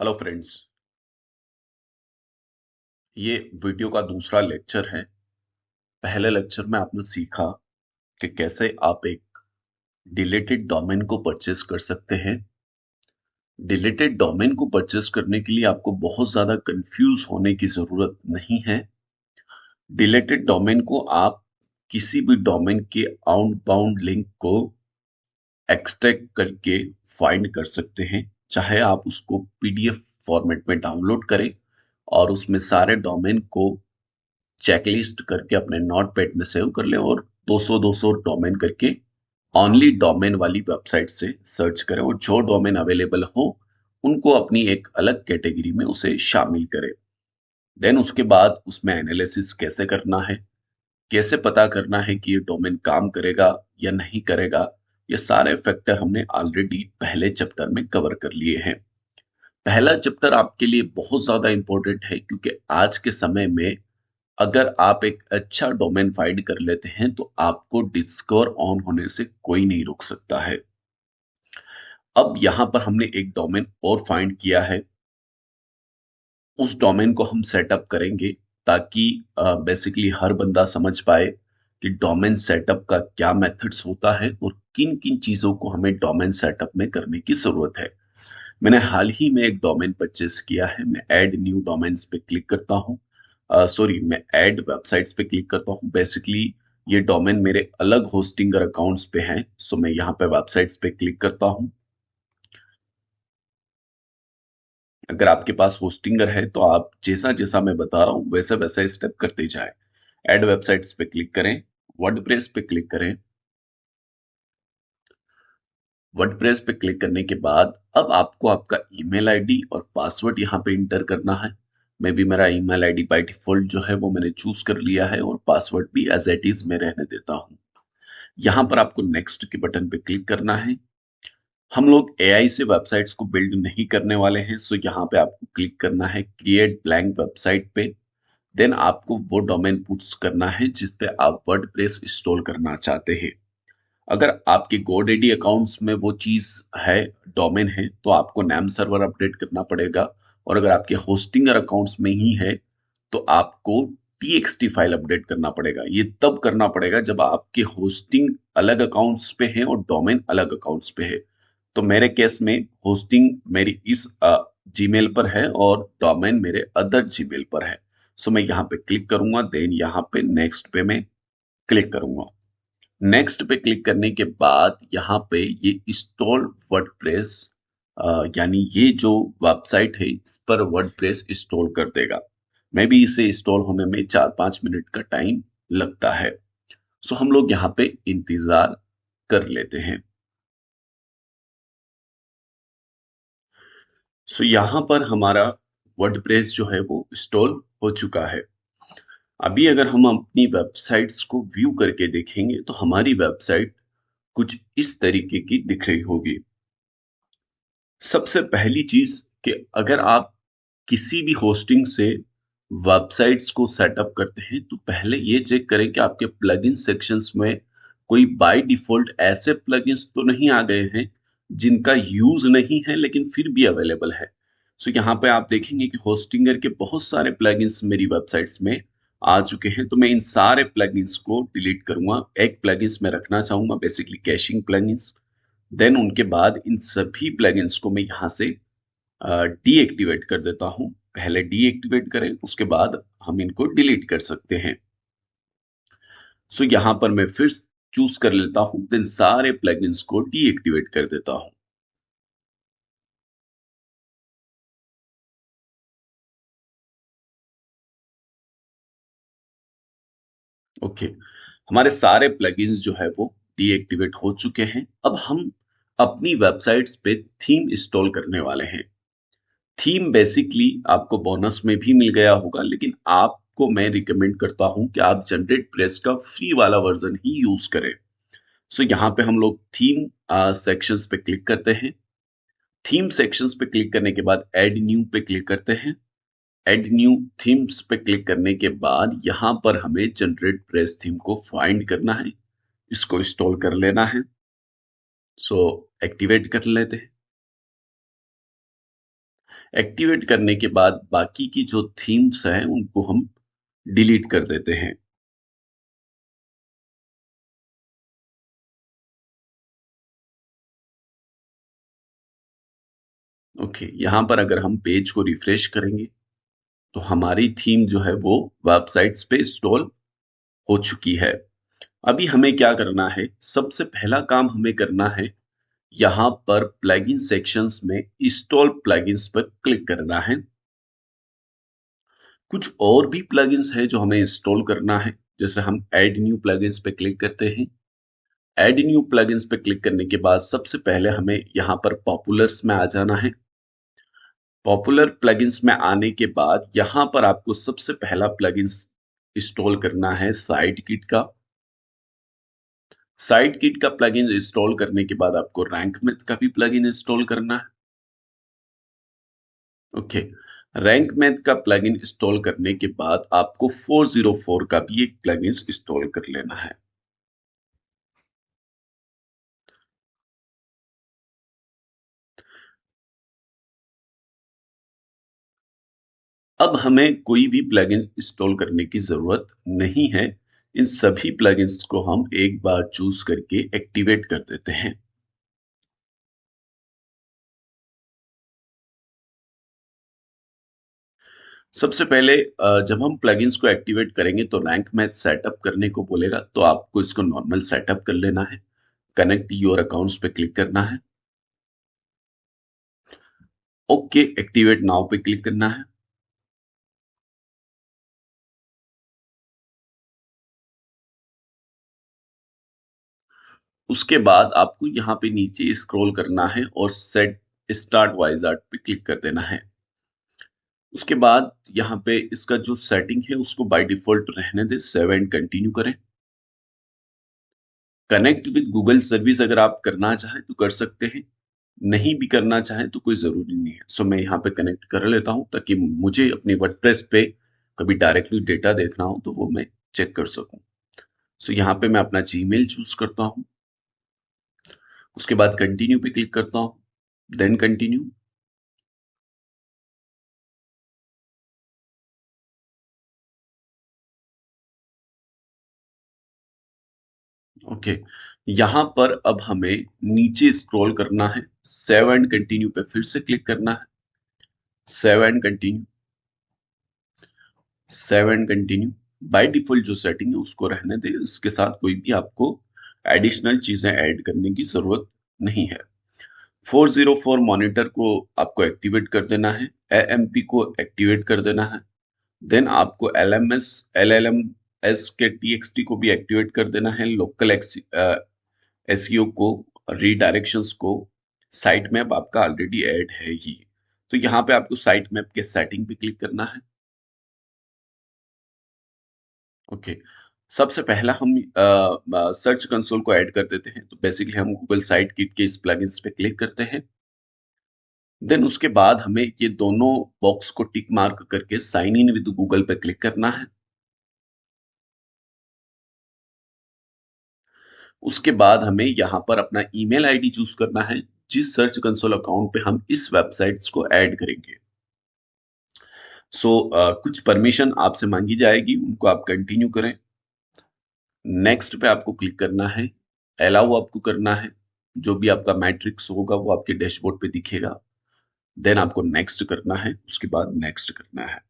Hello friends. ये video का दूसरा लेक्चर है। पहले लेक्चर में आपने सीखा कि कैसे आप एक डिलीटेड डोमेन को परचेस कर सकते हैं। डिलीटेड डोमेन को परचेस करने के लिए आपको बहुत ज्यादा कंफ्यूज होने की जरूरत नहीं है। डिलीटेड डोमेन को आप किसी भी डोमेन के आउटबाउंड लिंक को एक्सट्रैक्ट करके फाइंड कर सकते हैं। चाहे आप उसको पीडीएफ फॉर्मेट में डाउनलोड करें और उसमें सारे डोमेन को चेकलिस्ट करके अपने नोटपैड में सेव कर लें और 200 डोमेन करके ओनली डोमेन वाली वेबसाइट से सर्च करें और जो डोमेन अवेलेबल हो उनको अपनी एक अलग कैटेगरी में उसे शामिल करें। देन उसके बाद उसमें एनालिसिस कैसे करना है, कैसे पता करना है कि ये डोमेन काम करेगा या नहीं करेगा, ये सारे फैक्टर हमने ऑलरेडी पहले चैप्टर में कवर कर लिए हैं। पहला चैप्टर आपके लिए बहुत ज्यादा इंपॉर्टेंट है क्योंकि आज के समय में अगर आप एक अच्छा डोमेन फाइंड कर लेते हैं तो आपको डिस्कवर ऑन होने से कोई नहीं रोक सकता है। अब यहां पर हमने एक डोमेन और फाइंड किया है। उस डोमेन को हम सेटअप करेंगे ताकि बेसिकली हर बंदा समझ पाए कि डोमेन सेटअप का क्या मेथड्स होता है और किन किन चीजों को हमें डोमेन सेटअप में करने की जरूरत है। मैंने हाल ही में एक डोमेन परचेस किया है। मैं ऐड न्यू डोमेन्स पे क्लिक करता हूँ। सॉरी, मैं ऐड वेबसाइट्स पे क्लिक करता हूँ। बेसिकली ये डोमेन मेरे अलग होस्टिंगर अकाउंट्स पे हैं, सो मैं यहाँ पे वेबसाइट्स पे क्लिक करता हूँ। अगर आपके पास होस्टिंगर है तो आप जैसा जैसा मैं बता रहा हूँ वैसा वैसा स्टेप करते जाए। ऐड वेबसाइट्स पे क्लिक करें, वर्डप्रेस पे क्लिक करें। वर्डप्रेस पे क्लिक करने के बाद अब आपको आपका ईमेल आईडी और पासवर्ड यहाँ पे इंटर करना है। मैं भी मेरा ईमेल आईडी बाय डिफॉल्ट जो है वो मैंने चूज कर लिया है और पासवर्ड भी एज इट इज मैं रहने देता हूँ। यहाँ पर आपको नेक्स्ट के बटन पे क्लिक करना है। हम लोग एआई से वेबसाइट्स को बिल्ड नहीं करने वाले हैं, सो यहाँ पे आपको क्लिक करना है क्रिएट ब्लैंक वेबसाइट पे। देन आपको वो डोमेन पुट्स करना है जिस पे आप वर्डप्रेस इंस्टॉल करना चाहते हैं। अगर आपके गोडेडी अकाउंट्स में वो चीज है, डोमेन है, तो आपको नेम सर्वर अपडेट करना पड़ेगा। और अगर आपके होस्टिंगर अकाउंट्स में ही है तो आपको txt फाइल अपडेट करना पड़ेगा। ये तब करना पड़ेगा जब आपके होस्टिंग अलग अकाउंट्स पे है और डोमेन अलग अकाउंट्स पे है। तो मेरे केस में होस्टिंग मेरी इस जीमेल पर है और डोमेन मेरे अदर जीमेल पर है। सो मैं यहाँ पे क्लिक करूंगा, देन यहाँ पे नेक्स्ट पे मैं क्लिक करूंगा। नेक्स्ट पे क्लिक करने के बाद यहाँ पे ये इंस्टॉल वर्डप्रेस, यानी ये जो वेबसाइट है इस पर वर्डप्रेस इंस्टॉल कर देगा। मैं भी इसे इंस्टॉल होने में 4-5 मिनट का टाइम लगता है। सो हम लोग यहाँ पे इंतजार कर लेते हैं। सो यहाँ पर हमारा वर्डप्रेस जो है वो इंस्टॉल हो चुका है। अभी अगर हम अपनी वेबसाइट्स को व्यू करके देखेंगे तो हमारी वेबसाइट कुछ इस तरीके की दिख रही होगी। सबसे पहली चीज कि अगर आप किसी भी होस्टिंग से वेबसाइट्स को सेटअप करते हैं तो पहले ये चेक करें कि आपके प्लगइन सेक्शंस में कोई बाय डिफॉल्ट ऐसे प्लगइन्स तो नहीं आ गए हैं जिनका यूज नहीं है लेकिन फिर भी अवेलेबल है। सो यहाँ पे आप देखेंगे कि होस्टिंगर के बहुत सारे प्लगइन्स मेरी वेबसाइट्स में आ चुके हैं, तो मैं इन सारे प्लगइन्स को डिलीट करूंगा। एक प्लगइन्स मैं रखना चाहूंगा, बेसिकली कैशिंग प्लगइन्स। देन उनके बाद इन सभी प्लगइन्स को मैं यहाँ से डीएक्टिवेट कर देता हूँ। पहले डीएक्टिवेट करें, उसके बाद हम इनको डिलीट कर सकते हैं। सो यहाँ पर मैं फिर चूज कर लेता हूँ, देन सारे प्लगइन्स को डीएक्टिवेट कर देता हूँ। ओके, हमारे सारे प्लगइन्स जो है वो डीएक्टिवेट हो चुके हैं। अब हम अपनी वेबसाइट्स पे थीम इंस्टॉल करने वाले हैं। थीम बेसिकली आपको बोनस में भी मिल गया होगा, लेकिन आपको मैं रिकमेंड करता हूं कि आप जनरेट प्रेस का फ्री वाला वर्जन ही यूज करें। सो यहाँ पे हम लोग थीम सेक्शंस पे क्लिक करते हैं। थीम सेक्शंस पे क्लिक करने के बाद ऐड न्यू पे क्लिक करते हैं। ऐड न्यू थीम्स पे क्लिक करने के बाद यहाँ पर हमें जनरेट प्रेस थीम को फाइंड करना है, इसको इंस्टॉल कर लेना है। सो एक्टिवेट कर लेते हैं। एक्टिवेट करने के बाद बाकी की जो थीम्स हैं उनको हम डिलीट कर देते हैं। ओके, यहाँ पर अगर हम पेज को रिफ्रेश करेंगे तो हमारी थीम जो है वो वेबसाइट्स पे इंस्टॉल हो चुकी है। अभी हमें क्या करना है? सबसे पहला काम हमें करना है, यहाँ पर प्लगइन सेक्शंस में इंस्टॉल प्लगइन्स पर क्लिक करना है। कुछ और भी प्लगइन्स हैं जो हमें इंस्टॉल करना है, जैसे हम ऐड न्यू प्लगइन्स पे क्लिक करते हैं। ऐड न्यू प्लगइन्स पे क्लिक करने के बाद सबसे पहले हमें यहाँ पर पॉपुलर्स में आ जाना है। पॉपुलर प्लगइन्स में आने के बाद यहाँ पर आपको सबसे पहला प्लगइन्स इंस्टॉल करना है साइड किट का। साइड किट का प्लगइन इंस्टॉल करने के बाद आपको रैंक मैथ का भी प्लगइन इंस्टॉल करना है। ओके, रैंक मैथ का प्लगइन इंस्टॉल करने के बाद आपको 404 का भी एक प्लगइन इंस्टॉल कर लेना है। अब हमें कोई भी प्लगइन इंस्टॉल करने की जरूरत नहीं है। इन सभी प्लगइन्स को हम एक बार चूज करके एक्टिवेट कर देते हैं। सबसे पहले जब हम प्लगइन्स को एक्टिवेट करेंगे तो रैंक मैथ सेटअप करने को बोलेगा, तो आपको इसको नॉर्मल सेटअप कर लेना है। कनेक्ट योर अकाउंट्स पे क्लिक करना है। ओके, एक्टिवेट नाउ पे क्लिक करना है। उसके बाद आपको यहाँ पे नीचे स्क्रॉल करना है और सेट स्टार्ट वाइजार्ड पे क्लिक कर देना है। उसके बाद यहाँ पे इसका जो सेटिंग है उसको बाय डिफॉल्ट रहने दे, सेव एंड कंटिन्यू करें। कनेक्ट विद गूगल सर्विस अगर आप करना चाहें तो कर सकते हैं, नहीं भी करना चाहें तो कोई जरूरी नहीं है। सो मैं यहाँ पे कनेक्ट कर लेता हूँ ताकि मुझे अपनी वर्डप्रेस पे कभी डायरेक्टली डेटा देखना हो तो वो मैं चेक कर सकूं। सो यहाँ पे मैं अपना जीमेल चूज करता हूँ। उसके बाद कंटिन्यू पे क्लिक करता हूँ, देन कंटिन्यू। ओके, यहाँ पर अब हमें नीचे स्क्रॉल करना है, सेव एंड कंटिन्यू पे फिर से क्लिक करना है। Save and continue, save and continue. By default जो सेटिंग है उसको रहने दें, इसके साथ कोई भी आपको एडिशनल चीजें ऐड करने की जरूरत नहीं है। 404 मॉनिटर को आपको एक्टिवेट कर देना है, एएमपी को एक्टिवेट कर देना है। देन आपको एलएमएस एलएलएमएस के टीएक्सटी को भी एक्टिवेट कर देना है, लोकल एसईओ को, रीडायरेक्शंस को। साइट मैप आपका ऑलरेडी ऐड है ही, तो यहाँ पे आपको साइट मैप के सेटिंग पे क्लिक करना है। ओके, सबसे पहला हम सर्च कंसोल को ऐड कर देते हैं, तो बेसिकली हम गूगल साइट किट के इस प्लगइन्स पे क्लिक करते हैं। देन उसके बाद हमें ये दोनों बॉक्स को टिक मार्क करके साइन इन विद गूगल पे क्लिक करना है। उसके बाद हमें यहाँ पर अपना ईमेल आईडी चूज करना है, जिस सर्च कंसोल अकाउंट पे हम इस वेबसाइट्स को ऐड करेंगे। कुछ परमिशन आपसे मांगी जाएगी, उनको आप कंटिन्यू करें। नेक्स्ट पे आपको क्लिक करना है, अलाउ आपको करना है। जो भी आपका मैट्रिक्स होगा वो आपके डैशबोर्ड पे दिखेगा। देन आपको नेक्स्ट करना है, उसके बाद नेक्स्ट करना है।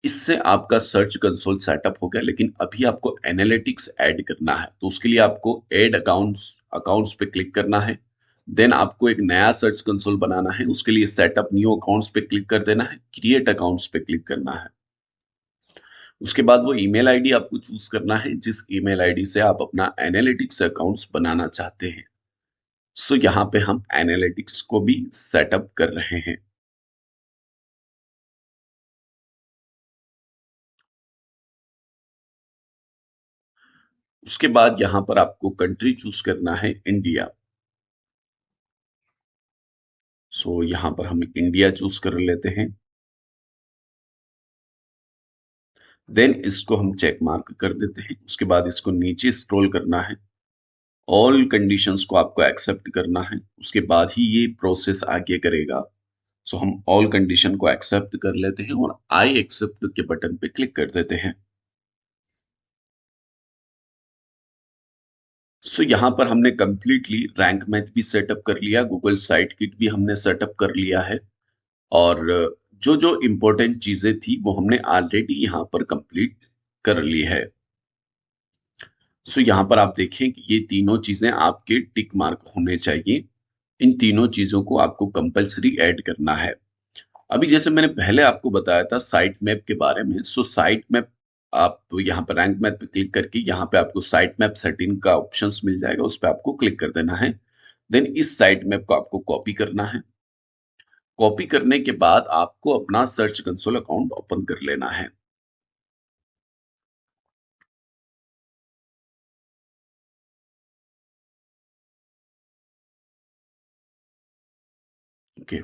इससे आपका सर्च कंसोल सेटअप हो गया, लेकिन अभी आपको एनालिटिक्स ऐड करना है, तो उसके लिए आपको ऐड अकाउंट्स अकाउंट्स पे क्लिक करना है। देन आपको एक नया सर्च कंसोल बनाना है, उसके लिए सेटअप न्यू अकाउंट्स पे क्लिक कर देना है, क्रिएट अकाउंट्स पे क्लिक करना है। उसके बाद वो ईमेल आईडी आपको चूज करना है जिस ईमेल आईडी से आप अपना एनालिटिक्स अकाउंट्स बनाना चाहते हैं। यहाँ पे हम एनालिटिक्स को भी सेटअप कर रहे हैं। उसके बाद यहाँ पर आपको कंट्री चूज करना है, इंडिया। यहाँ पर हम इंडिया चूज कर लेते हैं। देन इसको हम चेक मार्क कर देते हैं। उसके बाद इसको नीचे स्क्रॉल करना है ऑल कंडीशंस को आपको एक्सेप्ट करना है, उसके बाद ही ये प्रोसेस आगे करेगा। सो हम ऑल कंडीशन को एक्सेप्ट कर लेते हैं और आई एक्सेप्ट के बटन पे क्लिक कर देते हैं। सो यहाँ पर हमने कंप्लीटली रैंक मैथ भी सेटअप कर लिया, गूगल साइट किट भी हमने सेटअप कर लिया है, और जो जो इम्पोर्टेंट चीजें थी वो हमने ऑलरेडी यहाँ पर कंप्लीट कर ली है। सो यहाँ पर आप देखें कि ये तीनों चीजें आपके टिक मार्क होने चाहिए। इन तीनों चीजों को आपको कंपलसरी ऐड करना है। अभी जैसे मैंने पहले आपको बताया था साइट मैप के बारे में, सो साइट मैप आप यहाँ पर रैंक मैप पे क्लिक करके यहाँ पे आपको साइट मैप सेटिंग का ऑप्शंस मिल जाएगा, उस पर आपको क्लिक कर देना है। देन इस साइट मैप को आपको कॉपी करना है। कॉपी करने के बाद आपको अपना सर्च कंसोल अकाउंट ओपन कर लेना है। ओके,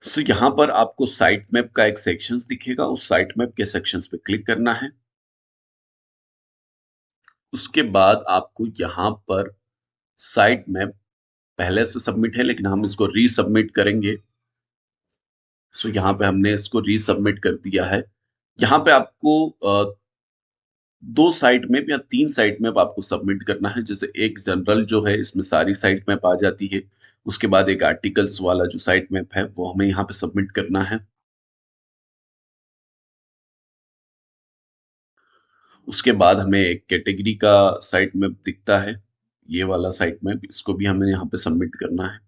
सो यहाँ पर आपको साइट मैप का एक सेक्शंस दिखेगा, उस साइट मैप के सेक्शंस पे क्लिक करना है। उसके बाद आपको यहाँ पर साइट मैप पहले से सबमिट है लेकिन हम इसको रीसबमिट करेंगे। सो यहाँ पे हमने इसको रीसबमिट कर दिया है। यहाँ पे आपको दो साइट मैप या तीन साइट मैप आपको सबमिट करना है। जैसे एक जनरल जो है, इसमें सारी साइट मैप आ जाती है। उसके बाद एक आर्टिकल्स वाला जो साइट मैप है वो हमें यहाँ पे सबमिट करना है। उसके बाद हमें एक कैटेगरी का साइट मैप दिखता है, ये वाला साइट मैप, इसको भी हमें यहाँ पे सबमिट करना है।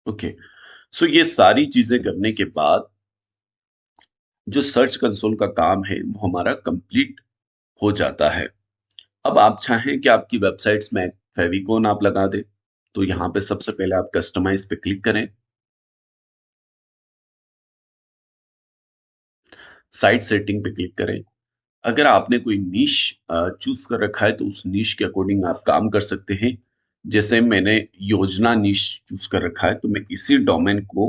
ओके, सो ये सारी चीजें करने के बाद जो सर्च कंसोल का काम है वो हमारा कंप्लीट हो जाता है। अब आप चाहें कि आपकी वेबसाइट्स में फेविकोन आप लगा दें, तो यहाँ पे सबसे पहले आप कस्टमाइज पे क्लिक करें, साइट सेटिंग पे क्लिक करें। अगर आपने कोई नीश चूज कर रखा है तो उस नीश के अकॉर्डिंग आप काम कर सकते हैं। जैसे मैंने योजना नीश चूज कर रखा है, तो मैं इसी डोमेन को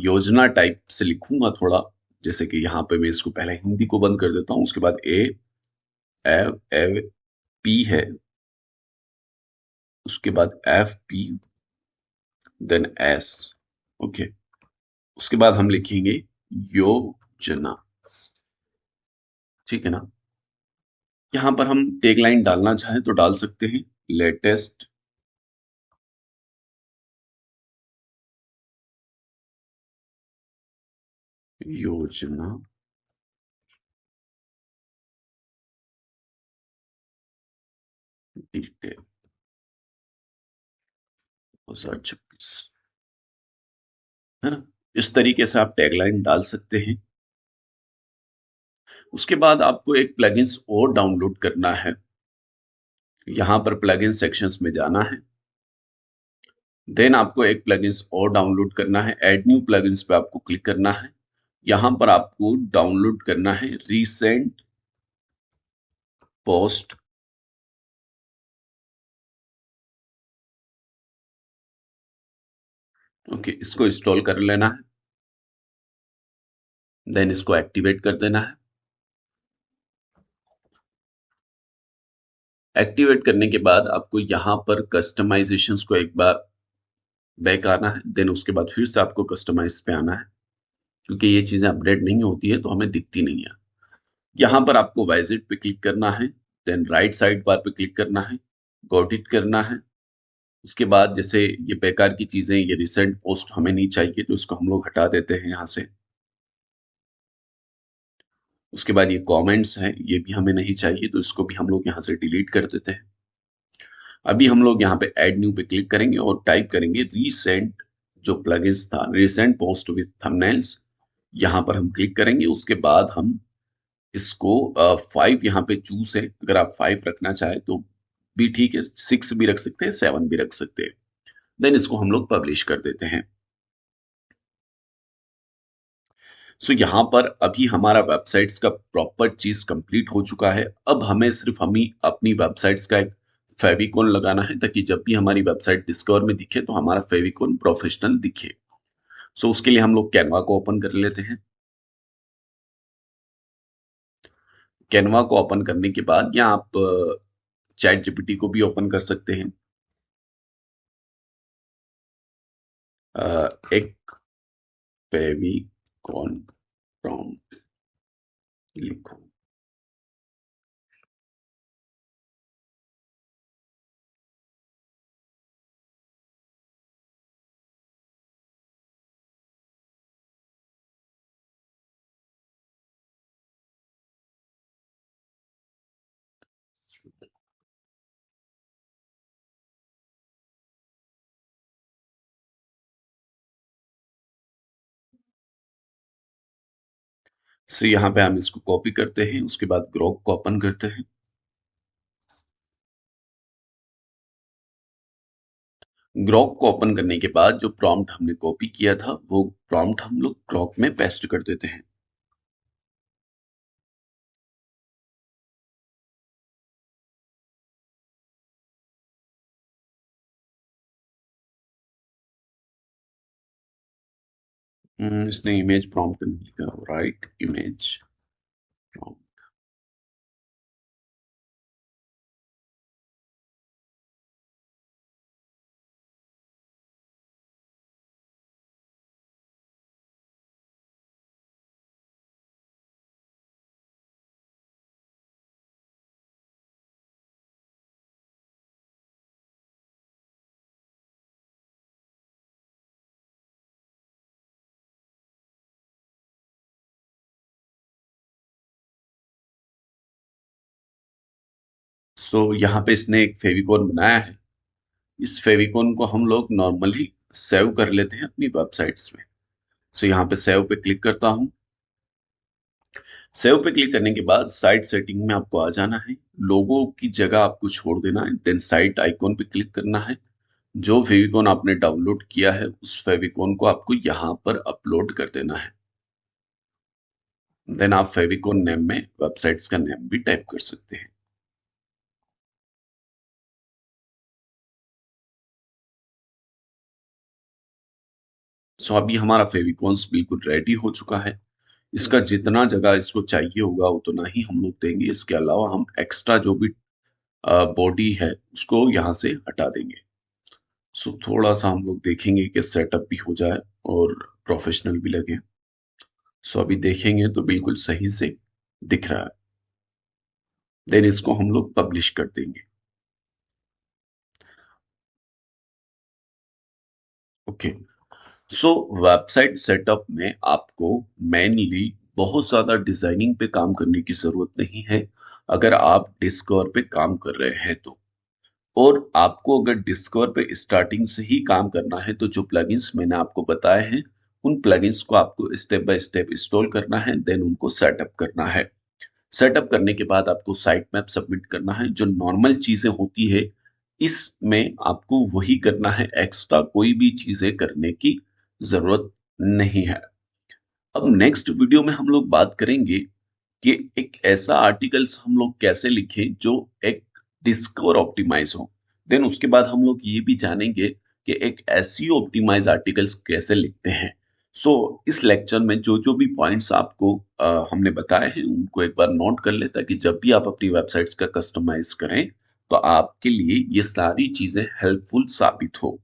योजना टाइप से लिखूंगा थोड़ा। जैसे कि यहाँ पे मैं इसको पहले हिंदी को बंद कर देता हूँ, उसके बाद ए पी है, उसके बाद F P, then S. Okay, उसके बाद हम लिखेंगे योजना। ठीक है ना। यहाँ पर हम टैगलाइन डालना चाहें तो डाल सकते हैं, लेटेस्ट योजना डिटेल 2026, है ना। इस तरीके से आप टैगलाइन डाल सकते हैं। उसके बाद आपको एक प्लगइन्स और डाउनलोड करना है। यहाँ पर प्लगइन सेक्शंस में जाना है। देन आपको एक प्लगइन्स और डाउनलोड करना है, ऐड न्यू प्लगइन्स पे आपको क्लिक करना है। यहाँ पर आपको डाउनलोड करना है रीसेंट पोस्ट। ओके, इसको इंस्टॉल कर लेना है, देन इसको एक्टिवेट कर देना है। एक्टिवेट करने के बाद आपको यहाँ पर कस्टमाइजेशंस को एक बार बैक आना है, देन उसके बाद फिर से आपको कस्टमाइज पे आना है, क्योंकि ये चीजें अपडेट नहीं होती है तो हमें दिखती नहीं है। यहाँ पर आपको वाइजिट पे क्लिक करना है, देन राइट साइड बार पे क्लिक करना है, गॉट इट करना है। उसके बाद जैसे ये बेकार की चीजें, ये रिसेंट पोस्ट हमें नहीं चाहिए तो इसको हम लोग हटा देते हैं यहाँ से। उसके बाद ये कमेंट्स हैं, ये भी हमें नहीं चाहिए तो इसको भी हम लोग यहाँ से डिलीट कर देते हैं। अभी हम लोग यहाँ पे ऐड न्यू पे क्लिक करेंगे और टाइप करेंगे रीसेंट, जो प्लगइन्स था रीसेंट पोस्ट विद थंबनेल्स, यहाँ पर हम क्लिक करेंगे। उसके बाद हम इसको 5 यहाँ पे चूज है, अगर आप 5 रखना चाहे तो भी ठीक है, 6 भी रख सकते हैं, 7 भी रख सकते हैं। देन इसको हम लोग पब्लिश कर देते हैं। सो यहाँ पर अभी हमारा वेबसाइट्स का प्रॉपर चीज कंप्लीट हो चुका है। अब हमें सिर्फ अपनी वेबसाइट्स का एक फेविकोन लगाना है ताकि जब भी हमारी वेबसाइट डिस्कवर में दिखे तो हमारा फेविकोन प्रोफेशनल दिखे। सो उसके लिए हम लोग कैनवा को ओपन कर लेते हैं। कैनवा को ओपन करने के बाद या आप चैट जीपीटी को भी ओपन कर सकते हैं। एक फेविकोन प्रॉम्प्ट लिखो। सो यहाँ पे हम इसको कॉपी करते हैं, उसके बाद ग्रोक को ओपन करते हैं। ग्रोक को ओपन करने के बाद जो प्रॉम्प्ट हमने कॉपी किया था वो प्रॉम्प्ट हम लोग ग्रोक में पेस्ट कर देते हैं। इसने इमेज प्रॉम्प्ट नहीं लिखा, राइट इमेज प्रॉम्प्ट। सो यहाँ पे इसने एक फेविकोन बनाया है। इस फेविकोन को हम लोग नॉर्मली सेव कर लेते हैं अपनी वेबसाइट्स में। सो यहाँ पे सेव पे क्लिक करता हूँ। सेव पे क्लिक करने के बाद साइट सेटिंग में आपको आ जाना है। लोगो की जगह आपको छोड़ देना है, देन साइट आइकॉन पे क्लिक करना है। जो फेविकोन आपने डाउनलोड किया है उस फेविकोन को आपको यहाँ पर अपलोड कर देना है। देन आप फेविकोन नेम में वेबसाइट्स का नेम भी टाइप कर सकते हैं। सो अभी हमारा फेविकोन्स बिल्कुल रेडी हो चुका है। इसका जितना जगह इसको चाहिए होगा उतना ही हम लोग देंगे। इसके अलावा हम एक्स्ट्रा जो भी बॉडी है उसको यहाँ से हटा देंगे। सो थोड़ा सा हम लोग देखेंगे कि सेटअप भी हो जाए और प्रोफेशनल भी लगे। सो अभी देखेंगे तो बिल्कुल सही से दिख रहा है। देन इसको हम लोग पब्लिश कर देंगे। ओके। सो वेबसाइट सेटअप में आपको मेनली बहुत ज्यादा डिजाइनिंग पे काम करने की जरूरत नहीं है अगर आप डिस्कवर पे काम कर रहे हैं तो। और आपको अगर डिस्कवर पे स्टार्टिंग से ही काम करना है तो जो प्लगइन्स मैंने आपको बताए हैं उन प्लगइन्स को आपको स्टेप बाय स्टेप इंस्टॉल करना है, देन उनको सेटअप करना है। सेटअप करने के बाद आपको साइट मैप सबमिट करना है। जो नॉर्मल चीजें होती है इसमें आपको वही करना है, एक्स्ट्रा कोई भी चीजें करने की जरूरत नहीं है। अब नेक्स्ट वीडियो में हम लोग बात करेंगे कि एक ऐसा आर्टिकल्स हम लोग कैसे लिखें जो एक डिस्कवर ऑप्टिमाइज हो। देन उसके बाद हम लोग ये भी जानेंगे कि एक एसईओ ऑप्टिमाइज आर्टिकल्स कैसे लिखते हैं। सो इस लेक्चर में जो जो भी पॉइंट्स आपको हमने बताए हैं उनको एक बार नोट कर ले ताकि जब भी आप अपनी वेबसाइट्स का कस्टमाइज करें तो आपके लिए ये सारी चीजें हेल्पफुल साबित हो।